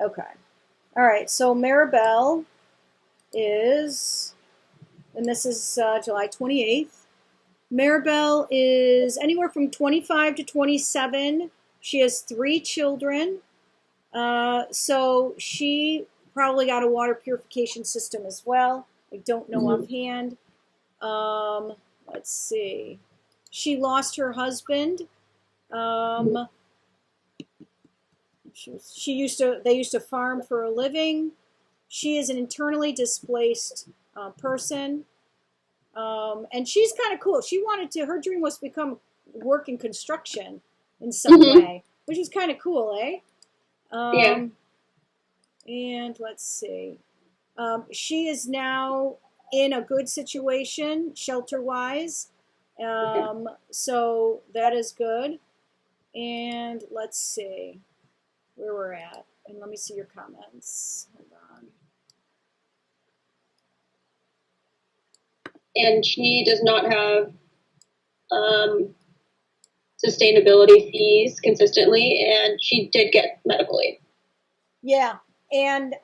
Okay. All right. So Mirabel is, and this is July 28th. Mirabel is anywhere from 25 to 27. She has 3 children. So she probably got a water purification system as well. I don't know offhand. Let's see. She lost her husband. They used to farm for a living. She is an internally displaced person. And she's kind of cool. Her dream was to work in construction in some way, which is kind of cool, eh? Yeah. And let's see. She is now in a good situation, shelter-wise. So that is good. And let's see where we're at. And let me see your comments. Hold on. And she does not have sustainability fees consistently, and she did get medical aid. Yeah, and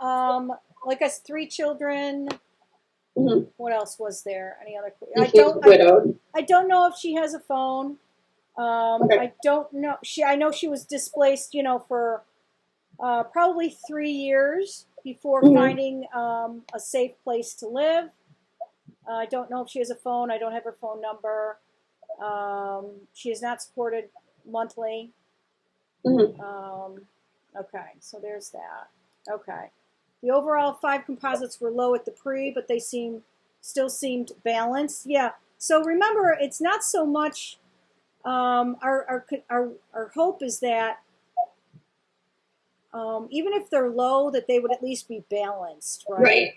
like us, 3 children. What else was there? Any other? I don't know if she has a phone. I don't know. I know she was displaced, for probably 3 years before finding a safe place to live. I don't know if she has a phone. I don't have her phone number. She is not supported monthly. Okay, so there's that. Okay. The overall 5 composites were low at the pre, but they still seemed balanced. Yeah. So remember, it's not so much. Our hope is that even if they're low, that they would at least be balanced, right?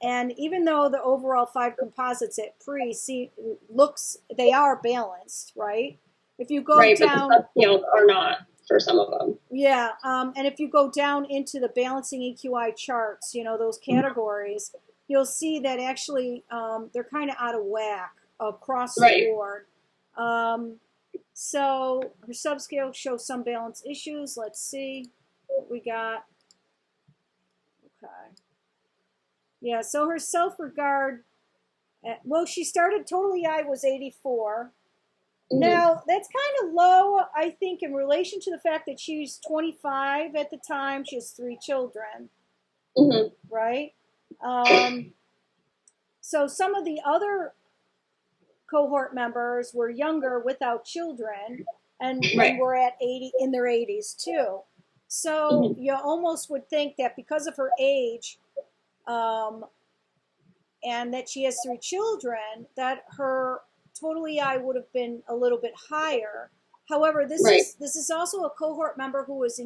And even though the overall 5 composites at pre they are balanced, right? If you go down, but the subscales are not for some of them. Yeah, and if you go down into the balancing EQi charts, those categories, you'll see that actually they're kind of out of whack across the board. So her subscale shows some balance issues. Let's see what we got. Okay. Yeah, so her self-regard, she started total EI was 84. Now, that's kind of low, I think, in relation to the fact that she's 25 at the time. She has 3 children, right? So some of the other cohort members were younger without children and were at 80 in their 80s too. So you almost would think that because of her age and that she has 3 children, that her total EI would have been a little bit higher. However, this is also a cohort member who was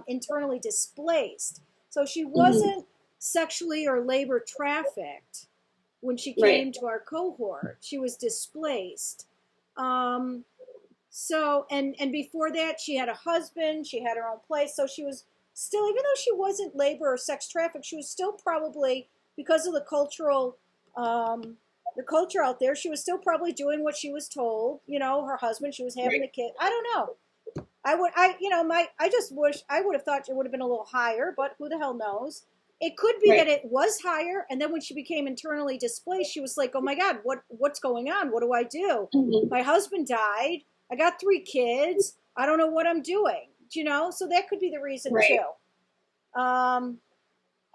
internally displaced. So she wasn't sexually or labor trafficked when she came to our cohort. She was displaced. So and before that, she had a husband. She had her own place. So she was still, even though she wasn't labor or sex trafficked, she was still probably, because of the culture out there, she was still probably doing what she was told. Her husband, she was having a kid. I don't know. I just wish I would have thought it would have been a little higher, but who the hell knows? It could be that it was higher, and then when she became internally displaced, she was like, "Oh my God, what's going on? What do I do? My husband died. I got 3 kids. I don't know what I'm doing." So that could be the reason too. And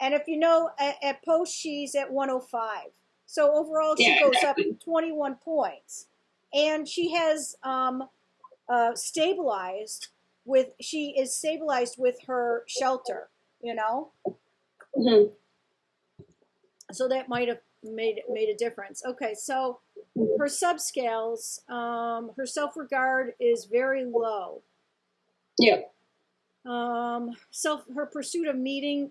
if at post she's at 105. So overall, she goes up 21 points, and she has stabilized with. She is stabilized with her shelter. So that might have made a difference. Okay, so her subscales, her self-regard is very low. Her pursuit of meaning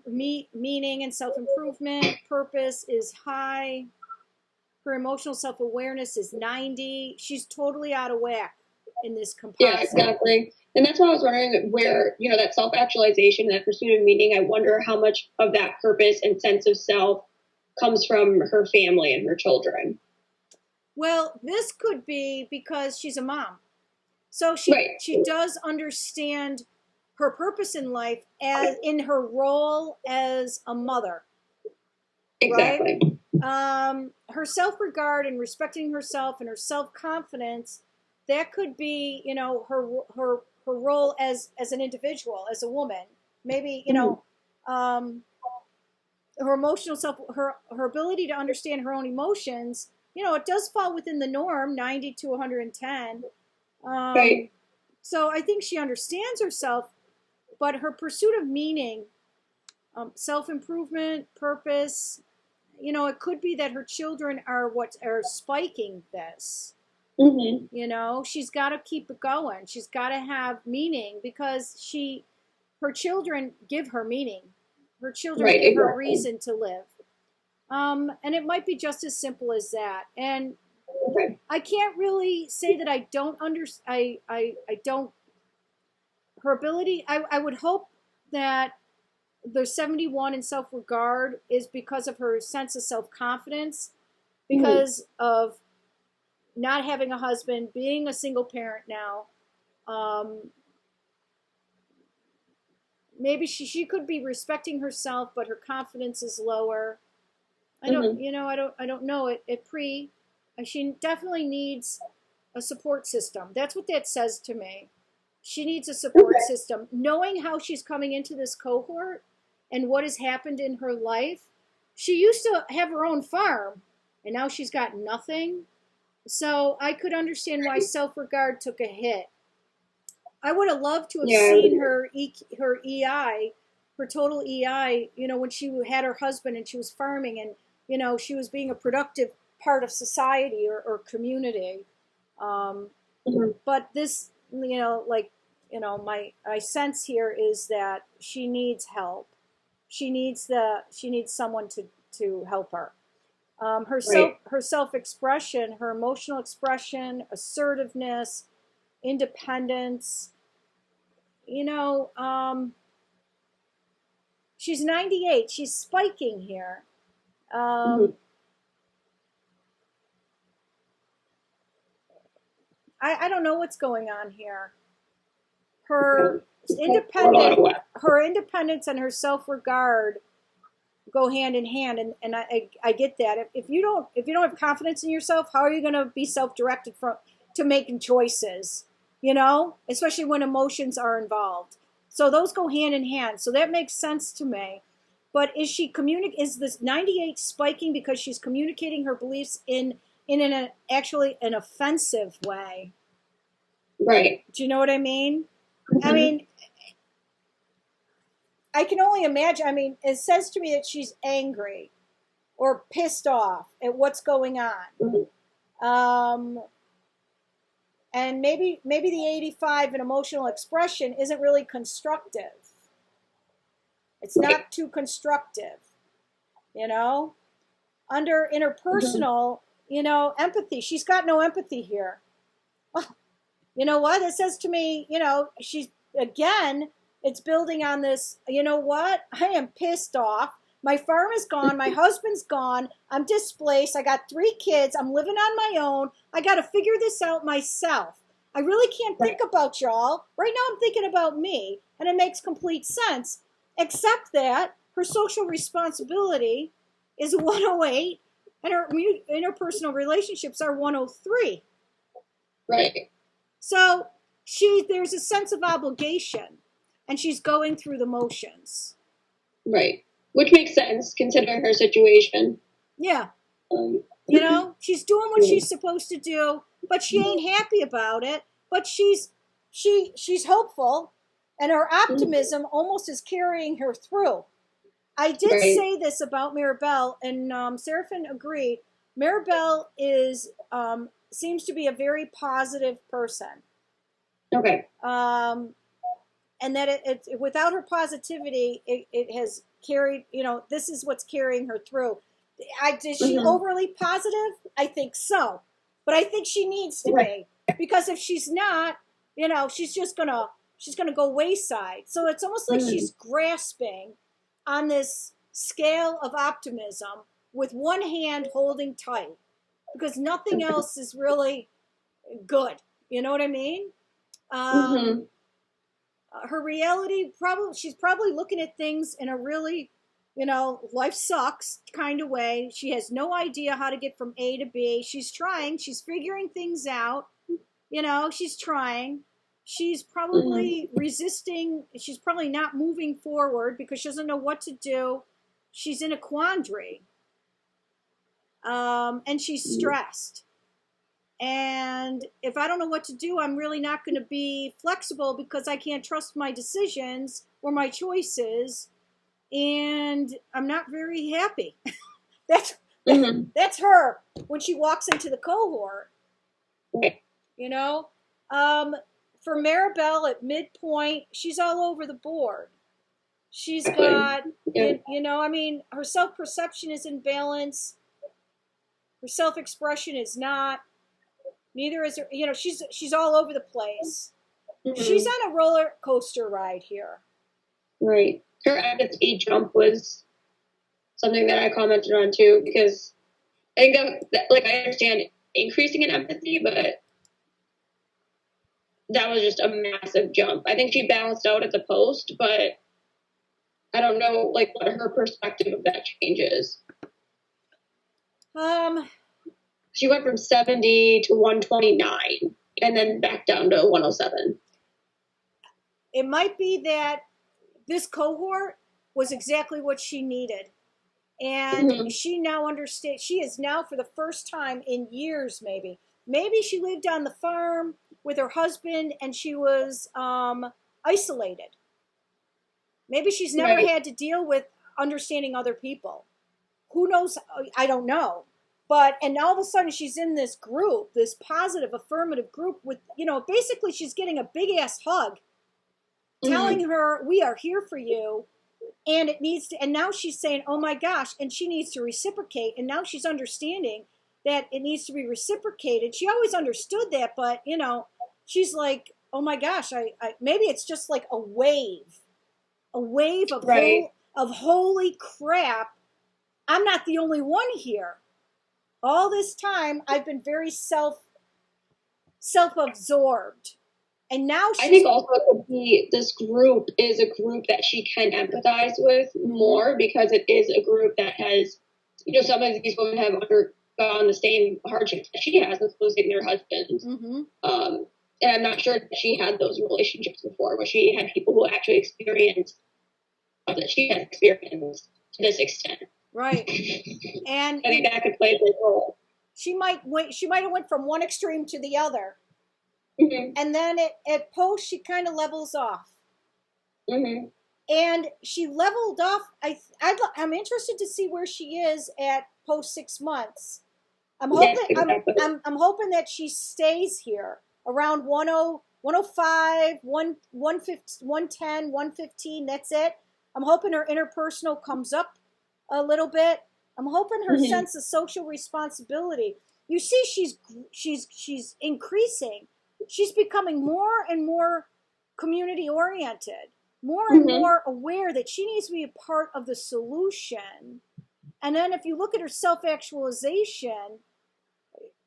and self-improvement, purpose is high. Her emotional self-awareness is 90. She's totally out of whack in this composite. Yeah, exactly. And that's why I was wondering where, that self-actualization, that pursuit of meaning, I wonder how much of that purpose and sense of self comes from her family and her children. Well, this could be because she's a mom. So she does understand her purpose in life as in her role as a mother. Exactly. Right? Her self-regard and respecting herself and her self-confidence, that could be, her role as an individual, as a woman. Maybe, her emotional self, her ability to understand her own emotions, it does fall within the norm, 90 to 110. Right. So I think she understands herself, but her pursuit of meaning, self-improvement, purpose, it could be that her children are what are spiking this. Mm-hmm. She's got to keep it going. She's got to have meaning because her children give her meaning. Her children Right, give her exactly. reason to live. And it might be just as simple as that. And Okay. I can't really say that I don't understand. I don't. Her ability. I would hope that the 71 in self-regard is because of her sense of self-confidence, because of not having a husband, being a single parent now. Maybe she could be respecting herself, but her confidence is lower. I don't, I don't know it pre. She definitely needs a support system. That's what that says to me. She needs a support system. Knowing how she's coming into this cohort and what has happened in her life, she used to have her own farm, and now she's got nothing. So I could understand why self-regard took a hit. I would have loved to have seen her EI, her total EI, when she had her husband and she was farming and, she was being a productive part of society or community. But this, my sense here is that she needs help. She needs someone to help her. Her self-expression, her emotional expression, assertiveness, independence. She's 98. She's spiking here. I don't know what's going on here. Her independence and her self-regard go hand in hand, and I get that. If you don't have confidence in yourself, how are you going to be self-directed to making choices? Especially when emotions are involved. So those go hand in hand. So that makes sense to me. But is this 98 spiking because she's communicating her beliefs in actually an offensive way? Right. Do you know what I mean? I mean, I can only imagine. I mean, it says to me that she's angry or pissed off at what's going on. And maybe the 85 in emotional expression isn't really constructive. It's not too constructive, Under interpersonal, empathy. She's got no empathy here. You know what? It says to me, she's, again, it's building on this, you know what? I am pissed off. My farm is gone. My husband's gone. I'm displaced. I got 3 kids. I'm living on my own. I got to figure this out myself. I really can't think about y'all. Right now I'm thinking about me, and it makes complete sense, except that her social responsibility is 108, and her interpersonal relationships are 103. Right. So there's a sense of obligation, and she's going through the motions. Right. Which makes sense considering her situation. Yeah. She's doing what she's supposed to do, but she ain't happy about it. But she's hopeful, and her optimism almost is carrying her through. I did say this about Mirabel, and Seraphin agreed. Mirabel seems to be a very positive person. Okay. And that it without her positivity, it has carried, this is what's carrying her through. Is she overly positive? I think so. But I think she needs to be. Because if she's not, she's just going to go wayside. So it's almost like she's grasping on this scale of optimism with one hand holding tight. Because nothing else is really good. You know what I mean? her reality, she's probably looking at things in a really, life sucks kind of way. She has no idea how to get from A to B. She's trying. She's figuring things out. She's trying. She's probably resisting. She's probably not moving forward because she doesn't know what to do. She's in a quandary. And she's stressed. And if I don't know what to do, I'm really not going to be flexible because I can't trust my decisions or my choices. And I'm not very happy. That's her when she walks into the cohort. For Mirabel at midpoint, she's all over the board. She's got, her self-perception is in balance. Her self-expression is not. Neither is her, she's all over the place. She's on a roller coaster ride here. Right. Her empathy jump was something that I commented on too, because I think that I understand increasing in empathy, but that was just a massive jump. I think she balanced out at the post, but I don't know what her perspective of that change is. She went from 70 to 129 and then back down to 107. It might be that this cohort was exactly what she needed. And she now understands. She is now, for the first time in years, maybe she lived on the farm with her husband and she was isolated. Maybe she's never had to deal with understanding other people. Who knows? I don't know. And all of a sudden she's in this group, this positive, affirmative group with, basically she's getting a big ass hug telling her, we are here for you. And it needs to, and now she's saying, oh my gosh, and she needs to reciprocate. And now she's understanding that it needs to be reciprocated. She always understood that, but she's like, oh my gosh, I maybe it's just like a wave of holy crap. I'm not the only one here. All this time, I've been very self-absorbed. And now I think also it could be this group is a group that she can empathize with more because it is a group that has, some of these women have undergone the same hardships that she has, losing their husbands. And I'm not sure that she had those relationships before, where she had people who actually experienced that she has experienced to this extent. Right. And I think that could play a big role. She might have went from one extreme to the other. And then at post, she kind of levels off. And she leveled off. I'm interested to see where she is at post 6 months. I'm hoping that she stays here around 105, 110, 115. That's it. I'm hoping her interpersonal comes up a little bit. I'm hoping her sense of social responsibility. You see, she's increasing. She's becoming more and more community oriented, more and more aware that she needs to be a part of the solution. And then if you look at her self-actualization,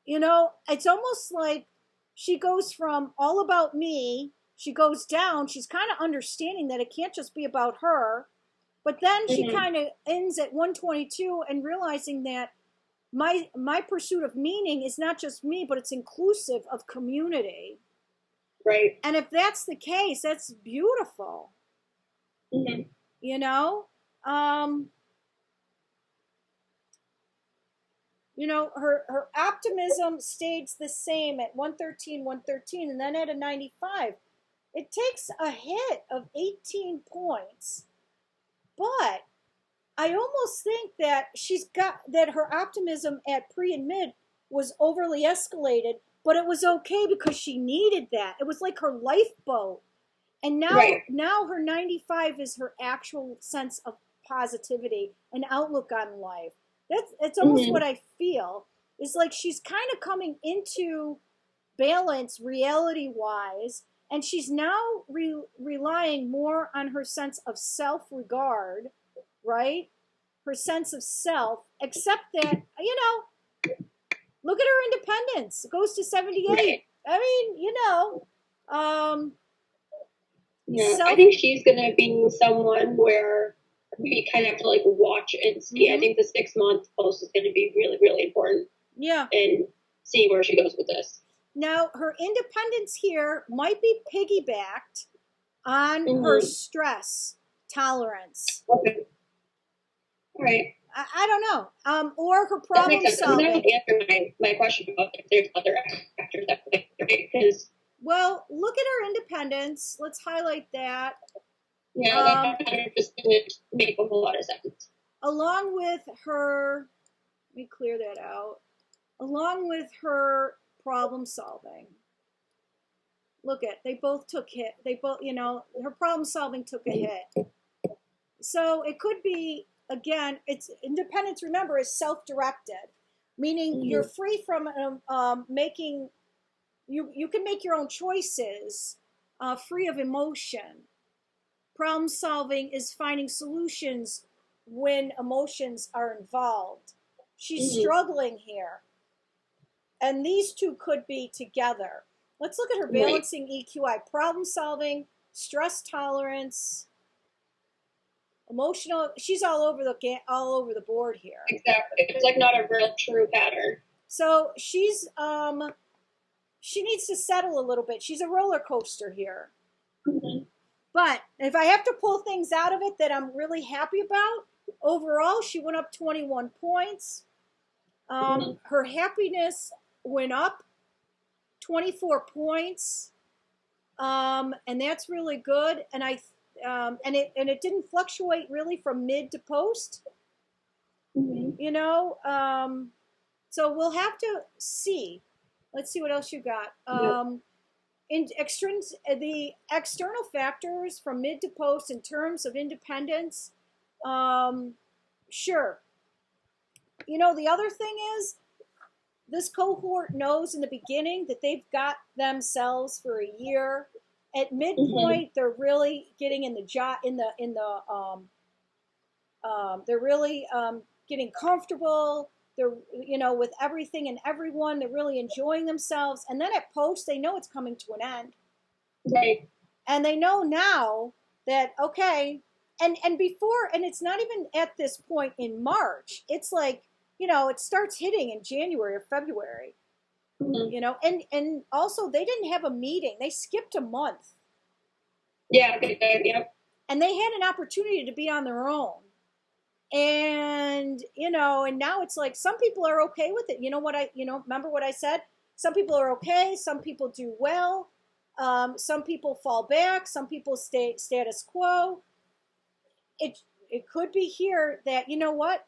it's almost like she goes from all about me, she goes down, she's kind of understanding that it can't just be about her, but then she kind of ends at 122 and realizing that my pursuit of meaning is not just me, but it's inclusive of community. Right. And if that's the case, that's beautiful. Her optimism stayed the same at 113, and then at a 95. It takes a hit of 18 points. But I almost think that that her optimism at pre and mid was overly escalated, but it was okay because she needed that. It was like her lifeboat. And now her 95 is her actual sense of positivity and outlook on life. That's almost what I feel. Is like she's kind of coming into balance reality-wise, and she's now relying more on her sense of self-regard, right? Her sense of self, except that, look at her independence. It goes to 78. Right. I mean, Yeah, I Self. think she's gonna be someone where we kind of have to like watch and see. I think the 6 month post is gonna be really, really important Yeah. and see where she goes with this. Now, her independence here might be piggybacked on her stress tolerance. Okay. All right. I don't know. Or her That problem makes sense. I mean, that solving. would answer my question about if there's other factors that play, right? Because Well, look at her independence. Let's highlight that. yeah, that just didn't make a whole lot of sense. Along with her, let me clear that out. Along with her problem solving. Look at, they both took hit. They both, her problem solving took a hit. So it could be, again, it's independence, remember, is self-directed, meaning you're free from making, you can make your own choices, free of emotion. Problem solving is finding solutions when emotions are involved. She's struggling here. And these two could be together. Let's look at her balancing EQi. Problem solving, stress tolerance, emotional. She's all over the board here. Exactly. It's like not a real true pattern. So she's she needs to settle a little bit. She's a roller coaster here. But if I have to pull things out of it that I'm really happy about, overall she went up 21 points. Her happiness went up 24 points, and that's really good. And it didn't fluctuate really from mid to post. So we'll have to see. Let's see what else you got. The external factors from mid to post in terms of independence. Sure. The other thing is, this cohort knows in the beginning that they've got themselves for a year. At midpoint, they're really getting in the job they're really getting comfortable. They're with everything and everyone. They're really enjoying themselves. And then at post, they know it's coming to an end. Right. And they know now that okay, and before, and it's not even at this point in March. It's like it starts hitting in January or February. And also they didn't have a meeting. They skipped a month. Yeah. Yeah. And they had an opportunity to be on their own. And and now it's like some people are okay with it. Remember what I said? Some people are okay. Some people do well. Some people fall back. Some people stay status quo. It could be here that what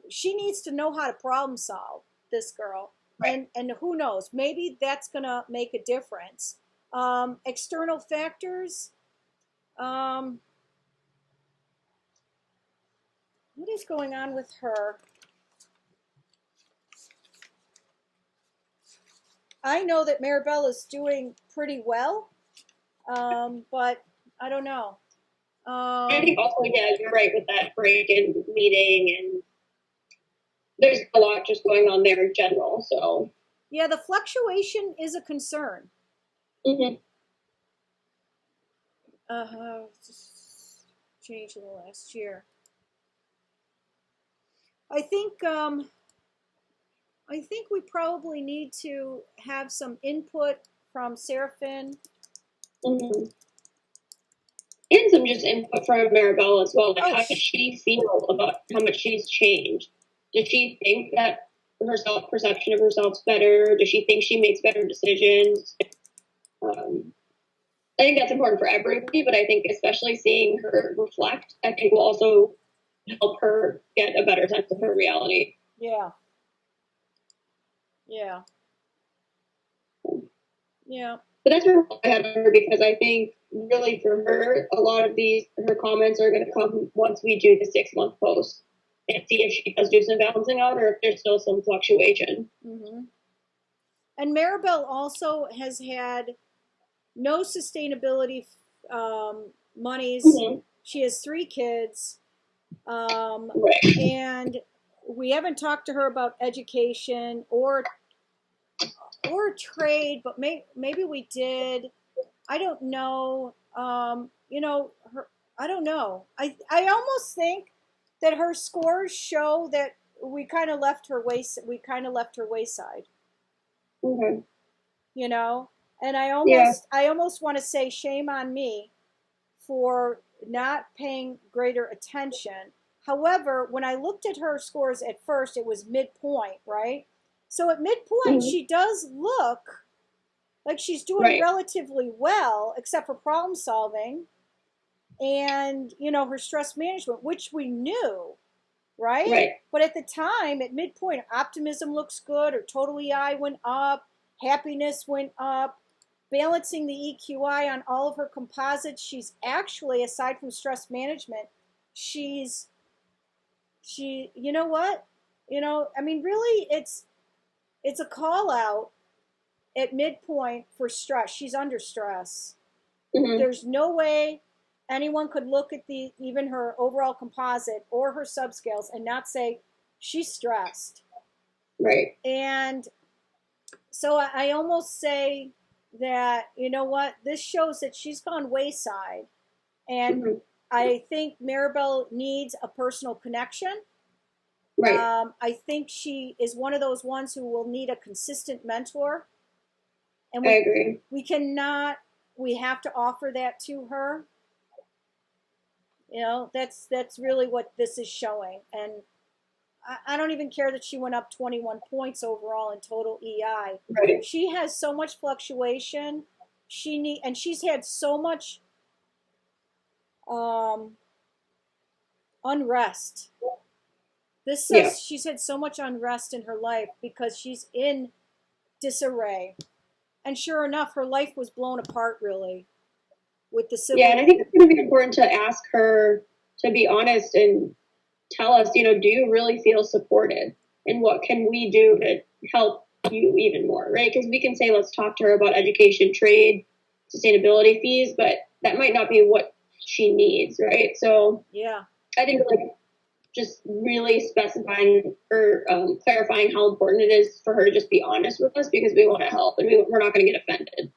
she needs to know how to problem solve, this girl. Right. And who knows, maybe that's gonna make a difference. External factors. What is going on with her? I know that Mirabel is doing pretty well, but I don't know. I think also, yeah, you're right with that break and meeting, and there's a lot just going on there in general. So yeah, the fluctuation is a concern. Change in the last year. I think we probably need to have some input from Seraphin. And some just input from Mirabel as well. Like, how does she feel about how much she's changed? Does she think that her self-perception of herself's better? Does she think she makes better decisions? I think that's important for everybody, but I think especially seeing her reflect, I think will also help her get a better sense of her reality. Yeah. Yeah. Yeah. But that's where I had her, because I think really for her, a lot of her comments are going to come once we do the 6 month post and see if she does do some balancing out or if there's still some fluctuation. And Mirabel also has had no sustainability monies. She has 3 kids. And we haven't talked to her about education or trade, but maybe we did. I don't know. You know, I don't know. I almost think that her scores show that we kind of left her wayside. Okay. You know, and Yeah. I almost want to say shame on me for not paying greater attention. However, when I looked at her scores at first, it was midpoint, right? So at midpoint, Hmm. she does look like she's doing Right. relatively well, except for problem solving and, you know, her stress management, which we knew, right? Right. But at the time, at midpoint, optimism looks good, her total EI went up, happiness went up, balancing the EQi on all of her composites. She's actually, aside from stress management, she's you know what? You know, I mean, really, it's a call out at midpoint for stress. She's under stress. Hmm. There's no way anyone could look at the even her overall composite or her subscales and not say she's stressed. Right. And so I almost say that, you know what, this shows that she's gone wayside. And Hmm. I think Mirabel needs a personal connection. Right. I think she is one of those ones who will need a consistent mentor. And I agree. we cannot, we have to offer that to her. You know, that's really what this is showing. And I don't even care that she went up 21 points overall in total EI. Right. She has so much fluctuation. And she's had so much um, unrest. This Yeah. says she's had so much unrest in her life because she's in disarray. And sure enough, her life was blown apart, really, with the Yeah, and civil. I think it's going to be important to ask her to be honest and tell us, do you really feel supported? And what can we do to help you even more, right? Because we can say, let's talk to her about education, trade, sustainability fees, but that might not be what she needs, right? So Yeah. I think just really specifying or clarifying how important it is for her to just be honest with us because we want to help and we're not going to get offended.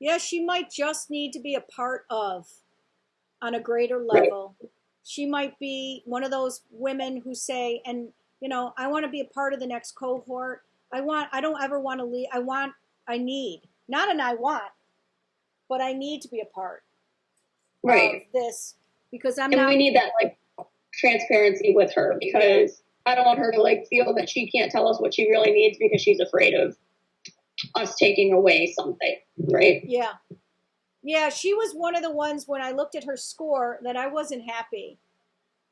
Yeah, she might just need to be a part of on a greater Right. level. She might be one of those women who say, and you know, I want to be a part of the next cohort. I don't ever want to leave. I need, not an I want, but I need to be a part of Right. this because I'm And not. we need that transparency with her because I don't want her to feel that she can't tell us what she really needs because she's afraid of us taking away something, right? Yeah. Yeah, she was one of the ones when I looked at her score that I wasn't happy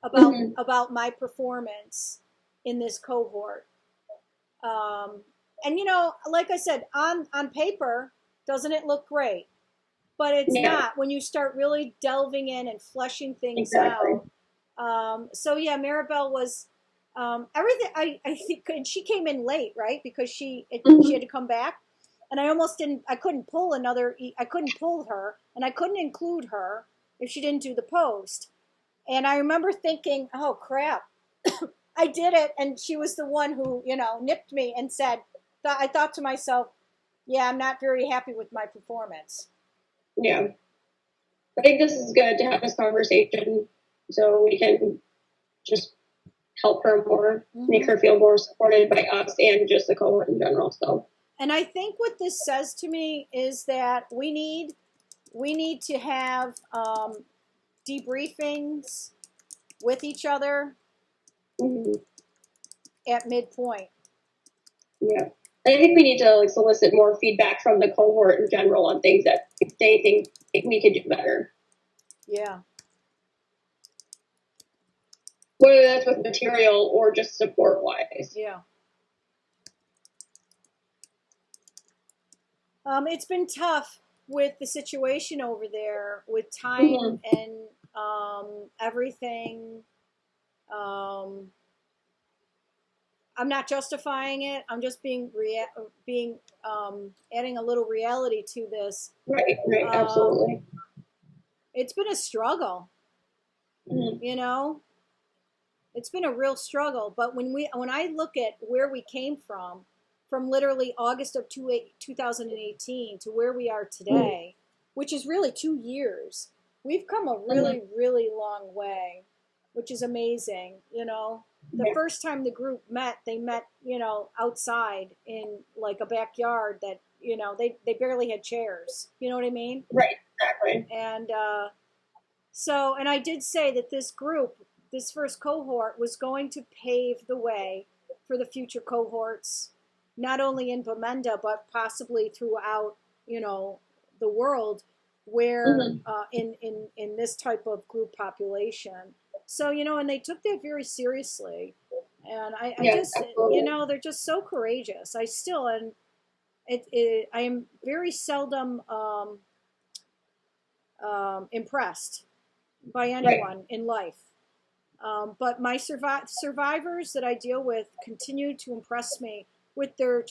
Mm-hmm. about my performance in this cohort. Um, and you know, like I said, on paper, doesn't it look great? But it's Yeah, not when you start really delving in and fleshing things exactly. out. So yeah, Maribel was everything. I think, and she came in late, right? Because she Mm-hmm. had to come back, and I almost didn't. I couldn't pull another. I couldn't pull her, and I couldn't include her if she didn't do the post. And I remember thinking, oh crap, I did it, and she was the one who nipped me and said. I thought to myself, yeah, I'm not very happy with my performance. Yeah. I think this is good to have this conversation so we can just help her more, make Mm-hmm. her feel more supported by us and just the cohort in general. So, And I think what this says to me is that we need to have debriefings with each other mm-hmm. at midpoint. Yeah. And I think we need to solicit more feedback from the cohort in general on things that they think we could do better. Yeah. Whether that's with material or just support wise. Yeah. It's been tough with the situation over there with time Mm-hmm. and everything. Um, I'm not justifying it. I'm just being adding a little reality to this. Right, right, Um, absolutely. it's been a struggle, Mm-hmm. you know. It's been a real struggle. But when I look at where we came from literally August of 2018 to where we are Mm-hmm. today, which is really 2 years. We've come a really, really long way, which is amazing. The first time the group met, they met, outside in like a backyard that, they barely had chairs. You know what I mean? Right, exactly. And and I did say that this group, this first cohort, was going to pave the way for the future cohorts, not only in Bamenda, but possibly throughout, the world, where in this type of group population. So, and they took that very seriously. And I just, absolutely. they're just so courageous. I still, and I am very seldom impressed by anyone in life. But my survivors that I deal with continue to impress me with their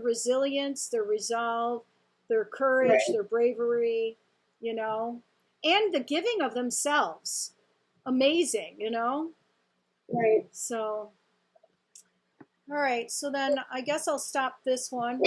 resilience, their resolve, their courage, their bravery, and the giving of themselves. Amazing, Right. So, all right. So then I guess I'll stop this one.